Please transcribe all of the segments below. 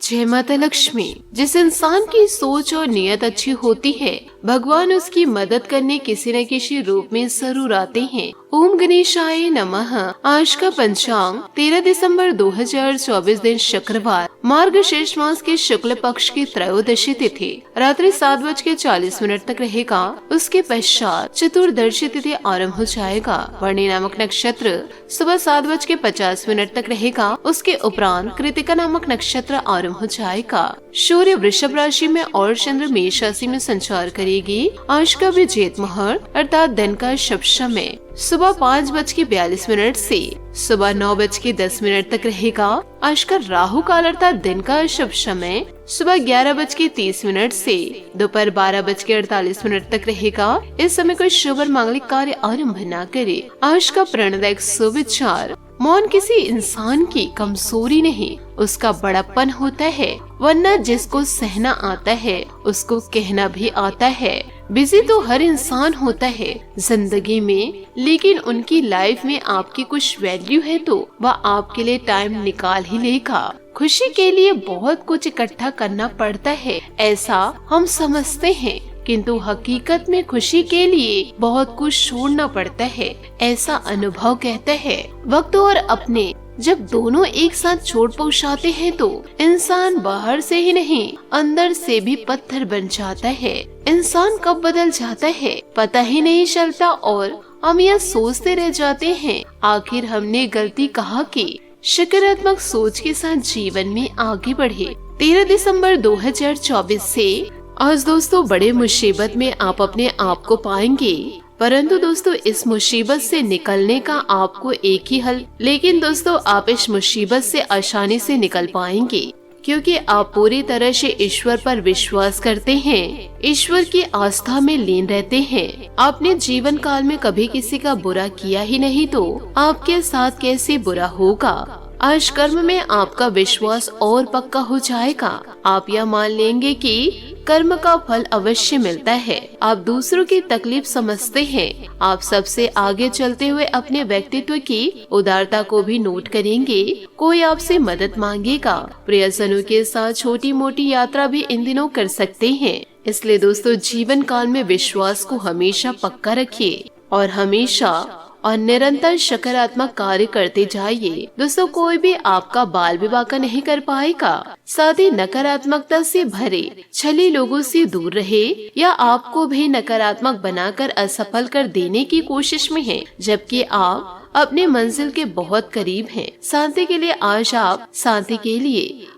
जय माता लक्ष्मी। जिस इंसान की सोच और नियत अच्छी होती है, भगवान उसकी मदद करने किसी न किसी रूप में जरूर आते हैं। ओम गणेशाय नमः। आज का पंचांग 13 दिसंबर 2024 दिन शुक्रवार, मार्गशीर्ष मास के शुक्ल पक्ष की त्रयोदशी तिथि रात्रि 7:40 तक रहेगा। उसके पश्चात चतुर्दशी तिथि आरंभ हो जाएगा। वर्णी नामक नक्षत्र सुबह 7:50 तक रहेगा। उसके उपरांत कृतिका नामक नक्षत्र आरंभ हो जाएगा। सूर्य वृषभ राशि में और चंद्र मेष राशि में संचार करेगी। आज का भी जेठ मुहूर्त अर्थात दिन का शुभ समय सुबह 5:42 से सुबह 9:10 तक रहेगा। आज का राहु काल अर्थात दिन का शुभ समय सुबह 11:30 से दोपहर 12:48 तक रहेगा। इस समय कोई शुभ और मांगलिक कार्य आरंभ न करे। आज का प्रणदायक सुविचार, मौन किसी इंसान की कमजोरी नहीं, उसका बड़प्पन होता है, वरना जिसको सहना आता है उसको कहना भी आता है। बिजी तो हर इंसान होता है जिंदगी में, लेकिन उनकी लाइफ में आपकी कुछ वैल्यू है तो वह आपके लिए टाइम निकाल ही लेगा। खुशी के लिए बहुत कुछ इकट्ठा करना पड़ता है, ऐसा हम समझते हैं, किंतु हकीकत में खुशी के लिए बहुत कुछ छोड़ना पड़ता है, ऐसा अनुभव कहता है। वक्त और अपने जब दोनों एक साथ चोट पहुंचाते हैं तो इंसान बाहर से ही नहीं अंदर से भी पत्थर बन जाता है। इंसान कब बदल जाता है पता ही नहीं चलता और हम यह सोचते रह जाते हैं आखिर हमने गलती कहाँ की। सकारात्मक सोच के साथ जीवन में आगे बढ़े। 13 दिसंबर 2024 से आज दोस्तों बड़े मुसीबत में आप अपने आप को पाएंगे, परंतु दोस्तों इस मुसीबत से निकलने का आपको एक ही हल, लेकिन दोस्तों आप इस मुसीबत से आसानी से निकल पाएंगे क्योंकि आप पूरी तरह से ईश्वर पर विश्वास करते हैं, ईश्वर की आस्था में लीन रहते हैं। आपने जीवन काल में कभी किसी का बुरा किया ही नहीं तो आपके साथ कैसे बुरा होगा। आज कर्म में आपका विश्वास और पक्का हो जाएगा। आप यह मान लेंगे कि कर्म का फल अवश्य मिलता है। आप दूसरों की तकलीफ समझते हैं। आप सबसे आगे चलते हुए अपने व्यक्तित्व की उदारता को भी नोट करेंगे। कोई आपसे मदद मांगेगा। प्रियजनों के साथ छोटी मोटी यात्रा भी इन दिनों कर सकते हैं। इसलिए दोस्तों जीवन काल में विश्वास को हमेशा पक्का रखिए और हमेशा और निरंतर सकारात्मक कार्य करते जाइए। दोस्तों कोई भी आपका बाल विवाह का नहीं कर पाएगा। साथ ही नकारात्मकता से भरे छली लोगों से दूर रहे या आपको भी नकारात्मक बनाकर असफल कर देने की कोशिश में है, जबकि आप अपने मंजिल के बहुत करीब हैं। शांति के लिए आज आप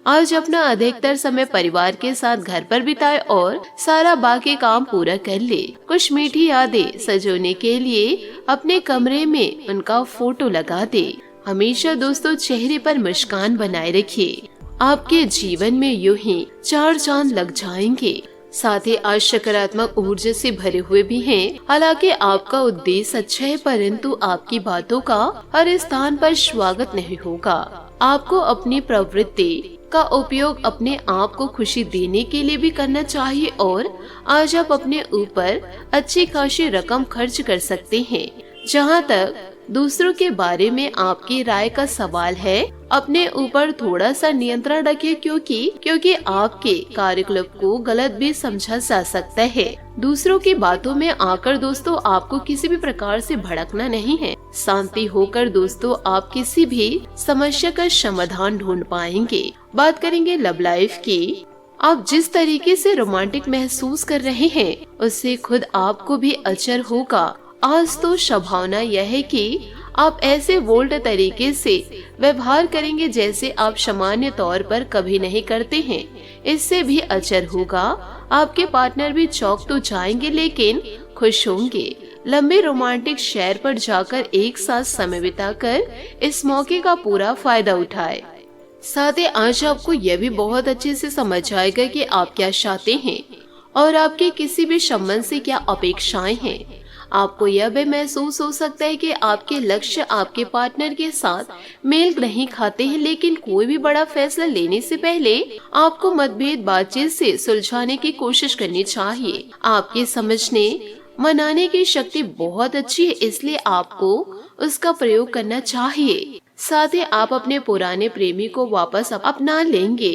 आज अपना अधिकतर समय परिवार के साथ घर पर बिताए और सारा बाकी काम पूरा कर ले। कुछ मीठी यादें सजोने के लिए अपने कमरे में उनका फोटो लगा दे। हमेशा दोस्तों चेहरे पर मुस्कान बनाए रखिए। आपके जीवन में यूं ही 4 चांद लग जाएंगे। साथ ही आज सकारात्मक ऊर्जा से भरे हुए भी हैं। हालांकि आपका उद्देश्य अच्छा है, परंतु आपकी बातों का हर स्थान पर स्वागत नहीं होगा। आपको अपनी प्रवृत्ति का उपयोग अपने आप को खुशी देने के लिए भी करना चाहिए और आज आप अपने ऊपर अच्छी खासी रकम खर्च कर सकते हैं। जहां तक दूसरों के बारे में आपकी राय का सवाल है, अपने ऊपर थोड़ा सा नियंत्रण रखिए क्योंकि आपके कार्यकलाप को गलत भी समझा जा सकता है। दूसरों की बातों में आकर दोस्तों आपको किसी भी प्रकार से भड़कना नहीं है। शांति होकर दोस्तों आप किसी भी समस्या का समाधान ढूंढ पाएंगे। बात करेंगे लव लाइफ की। आप जिस तरीके से रोमांटिक महसूस कर रहे हैं उससे खुद आपको भी अचर होगा। आज तो संभावना यह है कि आप ऐसे बोल्ड तरीके से व्यवहार करेंगे जैसे आप सामान्य तौर पर कभी नहीं करते हैं। इससे भी अचर होगा। आपके पार्टनर भी चौंक तो जाएंगे लेकिन खुश होंगे। लंबे रोमांटिक सैर पर जाकर एक साथ समय बिताकर इस मौके का पूरा फायदा उठाएं। साथ ही आज आपको यह भी बहुत अच्छे से समझ आएगा कि आप क्या चाहते हैं और आपके किसी भी संबंध से क्या अपेक्षाएं हैं। आपको यह भी महसूस हो सकता है कि आपके लक्ष्य आपके पार्टनर के साथ मेल नहीं खाते हैं, लेकिन कोई भी बड़ा फैसला लेने से पहले आपको मतभेद बातचीत से सुलझाने की कोशिश करनी चाहिए। आपके समझने मनाने की शक्ति बहुत अच्छी है, इसलिए आपको उसका प्रयोग करना चाहिए। साथ ही आप अपने पुराने प्रेमी को वापस अपना लेंगे।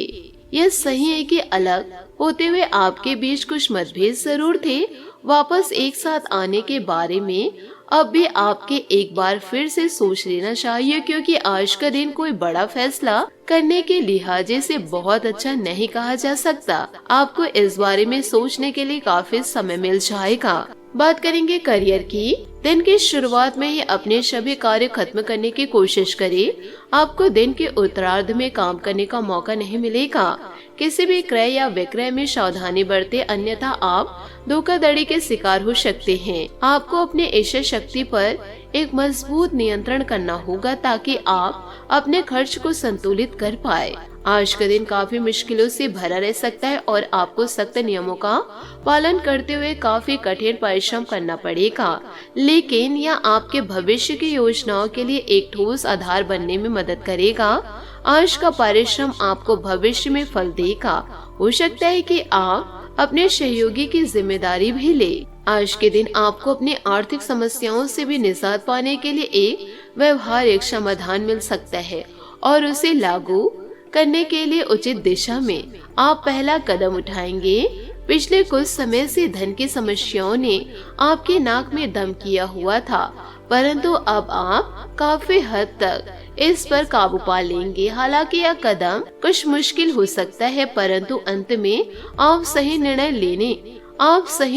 यह सही है कि अलग होते हुए आपके बीच कुछ मतभेद जरूर थे, वापस एक साथ आने के बारे में अब भी आपके एक बार फिर से सोच लेना चाहिए, क्योंकि आज का दिन कोई बड़ा फैसला करने के लिहाजे से बहुत अच्छा नहीं कहा जा सकता। आपको इस बारे में सोचने के लिए काफी समय मिल जाएगा। बात करेंगे करियर की। दिन की शुरुआत में ही अपने सभी कार्य खत्म करने की कोशिश करें। आपको दिन के उत्तरार्ध में काम करने का मौका नहीं मिलेगा। किसी भी क्रय या विक्रय में सावधानी बरते, अन्यथा आप धोखाधड़ी के शिकार हो सकते हैं। आपको अपने इच्छा शक्ति पर एक मजबूत नियंत्रण करना होगा ताकि आप अपने खर्च को संतुलित कर पाए। आज का दिन काफी मुश्किलों से भरा रह सकता है और आपको सख्त नियमों का पालन करते हुए काफी कठिन परिश्रम करना पड़ेगा, लेकिन यह आपके भविष्य की योजनाओं के लिए एक ठोस आधार बनने में मदद करेगा। आज का परिश्रम आपको भविष्य में फल देगा। हो सकता है कि आप अपने सहयोगी की जिम्मेदारी भी ले। आज के दिन आपको अपनी आर्थिक समस्याओं से भी निजात पाने के लिए एक व्यवहारिक समाधान मिल सकता है और उसे लागू करने के लिए उचित दिशा में आप पहला कदम उठाएंगे। पिछले कुछ समय से धन की समस्याओं ने आपके नाक में दम किया हुआ था, परंतु अब आप काफी हद तक इस पर काबू पा लेंगे। हालांकि यह कदम कुछ मुश्किल हो सकता है, परंतु अंत में आप सही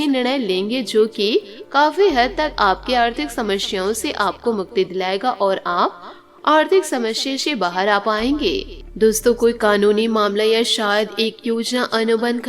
निर्णय लेंगे जो कि काफी हद तक आपकी आर्थिक समस्याओं से आपको मुक्ति दिलाएगा और आप आर्थिक समस्या से बाहर आ पाएंगे। दोस्तों, कोई कानूनी मामला या शायद एक योजना, अनुबंध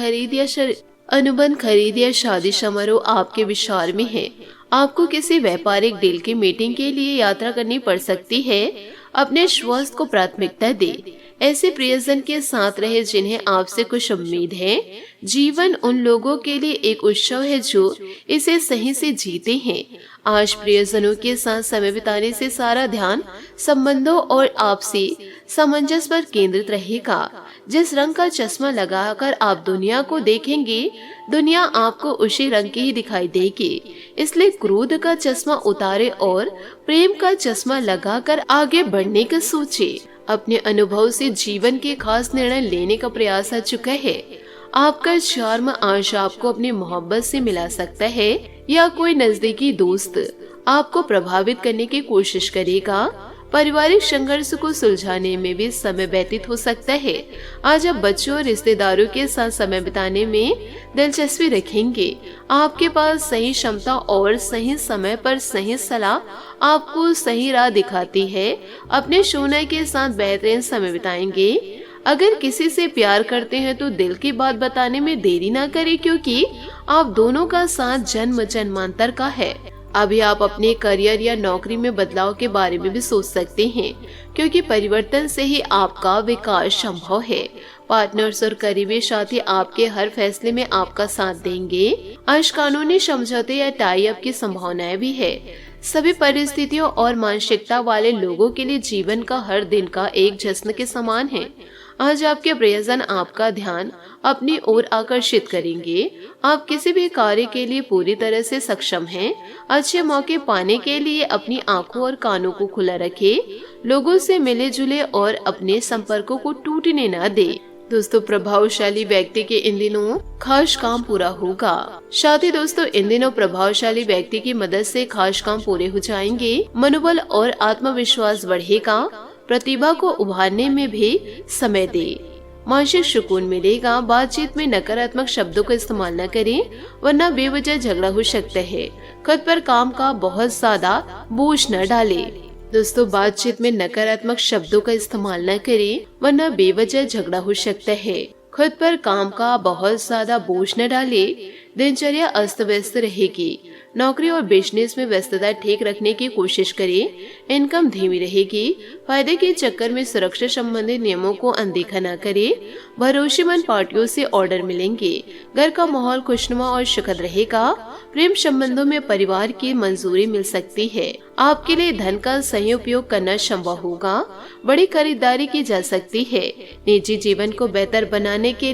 खरीद या शादी समारोह आपके विचार में है। आपको किसी व्यापारिक डील की मीटिंग के लिए यात्रा करनी पड़ सकती है। अपने स्वास्थ्य को प्राथमिकता दे। ऐसे प्रियजन के साथ रहे जिन्हें आपसे कुछ उम्मीद है। जीवन उन लोगों के लिए एक उत्सव है जो इसे सही से जीते हैं। आज प्रियजनों के साथ समय बिताने से सारा ध्यान संबंधों और आपसी सामंजस्य पर केंद्रित रहेगा। जिस रंग का चश्मा लगाकर आप दुनिया को देखेंगे, दुनिया आपको उसी रंग की ही दिखाई देगी। इसलिए क्रोध का चश्मा उतारे और प्रेम का चश्मा लगाकर आगे बढ़ने का सोचे। अपने अनुभव से जीवन के खास निर्णय लेने का प्रयास आ चुका है। आपका चार्म आज आपको अपनी मोहब्बत से मिला सकता है या कोई नजदीकी दोस्त आपको प्रभावित करने की कोशिश करेगा। पारिवारिक संघर्ष को सुलझाने में भी समय व्यतीत हो सकता है। आज आप बच्चों और रिश्तेदारों के साथ समय बिताने में दिलचस्पी रखेंगे। आपके पास सही क्षमता और सही समय पर सही सलाह आपको सही राह दिखाती है। अपने शोना के साथ बेहतरीन समय बिताएंगे। अगर किसी से प्यार करते हैं तो दिल की बात बताने में देरी ना करें, क्योंकि आप दोनों का साथ जन्म जन्मांतर का है। अभी आप अपने करियर या नौकरी में बदलाव के बारे में भी सोच सकते हैं, क्योंकि परिवर्तन से ही आपका विकास संभव है। पार्टनर्स और करीबी साथी आपके हर फैसले में आपका साथ देंगे। आज कानूनी समझौते या टाई अप की संभावनाएं भी है। सभी परिस्थितियों और मानसिकता वाले लोगों के लिए जीवन का हर दिन का एक जश्न के समान है। आज आपके प्रियजन आपका ध्यान अपनी ओर आकर्षित करेंगे। आप किसी भी कार्य के लिए पूरी तरह से सक्षम हैं। अच्छे मौके पाने के लिए अपनी आंखों और कानों को खुला रखें। लोगों से मिले जुले और अपने संपर्कों को टूटने न दे। दोस्तों, प्रभावशाली व्यक्ति के इन दिनों खास काम पूरा होगा। साथी दोस्तों, इन दिनों प्रभावशाली व्यक्ति की मदद से खास काम पूरे हो जाएंगे। मनोबल और आत्मविश्वास बढ़ेगा। प्रतिभा को उभारने में भी समय दे। मानसिक सुकून मिलेगा। बातचीत में नकारात्मक शब्दों का इस्तेमाल न करें, वरना बेवजह झगड़ा हो सकता है। खुद पर काम का बहुत ज्यादा बोझ न डालें। दोस्तों, बातचीत में नकारात्मक शब्दों का इस्तेमाल न करें, वरना बेवजह झगड़ा हो सकता है। खुद पर काम का बहुत ज्यादा बोझ न डालें। दिनचर्या अस्त व्यस्त रहेगी। नौकरी और बिजनेस में व्यस्तता ठीक रखने की कोशिश करें। इनकम धीमी रहेगी। फायदे के चक्कर में सुरक्षा संबंधी नियमों को अनदेखा न करें। भरोसेमंद पार्टियों से ऑर्डर मिलेंगे। घर का माहौल खुशनुमा और सुखद रहेगा। प्रेम संबंधों में परिवार की मंजूरी मिल सकती है। आपके लिए धन का सही उपयोग करना संभव होगा। बड़ी खरीदारी की जा सकती है। निजी जीवन को बेहतर बनाने के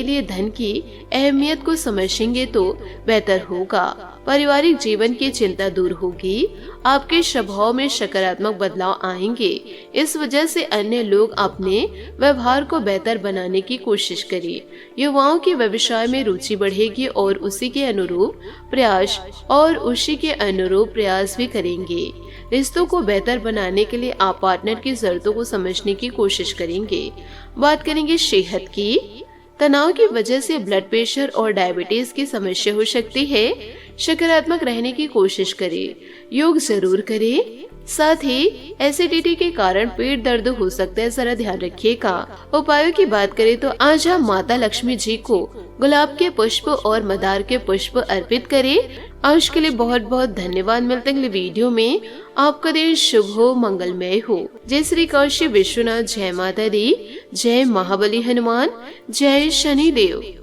लिए धन की अहमियत को समझेंगे तो बेहतर होगा। पारिवारिक जीवन की चिंता दूर होगी। आपके स्वभाव में सकारात्मक बदलाव आएंगे। इस वजह से अन्य लोग अपने व्यवहार को बेहतर बनाने की कोशिश करें। युवाओं की व्यवसाय में रुचि बढ़ेगी और उसी के अनुरूप प्रयास भी करेंगे। रिश्तों को बेहतर बनाने के लिए आप पार्टनर की जरूरतों को समझने की कोशिश करेंगे। बात करेंगे सेहत की। तनाव की वजह से ब्लड प्रेशर और डायबिटीज की समस्या हो सकती है। सकारात्मक रहने की कोशिश करें। योग जरूर करें। साथ ही एसिडिटी के कारण पेट दर्द हो सकता है, जरा ध्यान रखिएगा। उपायों की बात करें तो आज आप माता लक्ष्मी जी को गुलाब के पुष्प और मंदार के पुष्प अर्पित करें। आज के लिए बहुत बहुत धन्यवाद। मिलते हैं अगले वीडियो में। आपका दिन शुभ हो, मंगलमय हो। जय श्री काशी विश्वनाथ, जय माता दी, जय महाबली हनुमान, जय शनि देव।